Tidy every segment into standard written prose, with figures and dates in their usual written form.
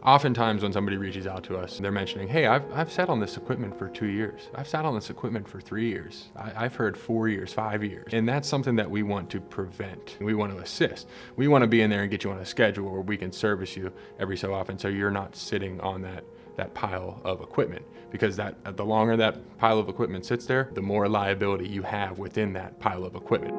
Oftentimes when somebody reaches out to us, they're mentioning, hey, I've sat on this equipment for 2 years. I've sat on this equipment for 3 years. I've heard 4 years, 5 years. And that's something that we want to prevent. We want to assist. We want to be in there and get you on a schedule where we can service you every so often so you're not sitting on that pile of equipment, because the longer that pile of equipment sits there, the more liability you have within that pile of equipment.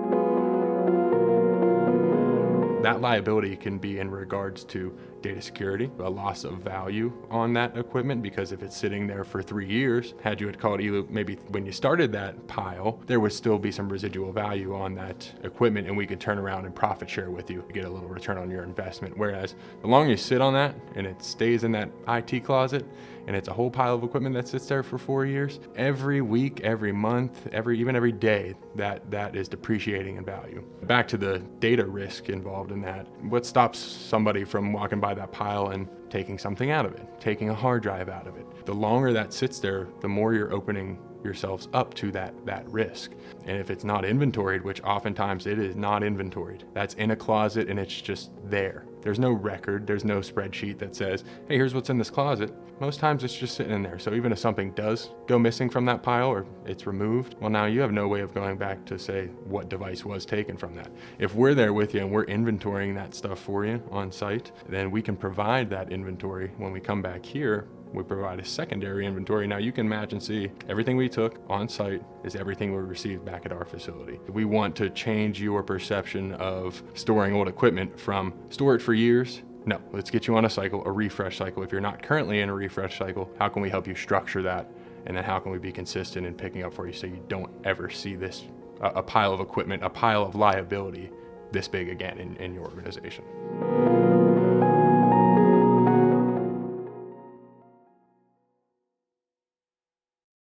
That liability can be in regards to data security, a loss of value on that equipment, because if it's sitting there for 3 years, had you had called eLoop maybe when you started that pile, there would still be some residual value on that equipment, and we could turn around and profit share with you, get a little return on your investment. Whereas the longer you sit on that and it stays in that IT closet and it's a whole pile of equipment that sits there for 4 years, every week, every month, even every day, that is depreciating in value. Back to the data risk involved in that. What stops somebody from walking by that pile and taking something out of it, taking a hard drive out of it? The longer that sits there, the more you're opening yourselves up to that risk. And if it's not inventoried, which oftentimes it is not inventoried, that's in a closet and it's just there. There's no record, there's no spreadsheet that says, hey, here's what's in this closet. Most times it's just sitting in there. So even if something does go missing from that pile or it's removed, well, now you have no way of going back to say what device was taken from that. If we're there with you and we're inventorying that stuff for you on site, then we can provide that inventory when we come back here. We provide a secondary inventory. Now you can match and see everything we took on site is everything we received back at our facility. We want to change your perception of storing old equipment from store it for years. No, let's get you on a cycle, a refresh cycle. If you're not currently in a refresh cycle, how can we help you structure that? And then how can we be consistent in picking up for you so you don't ever see this, a pile of equipment, a pile of liability this big again in your organization?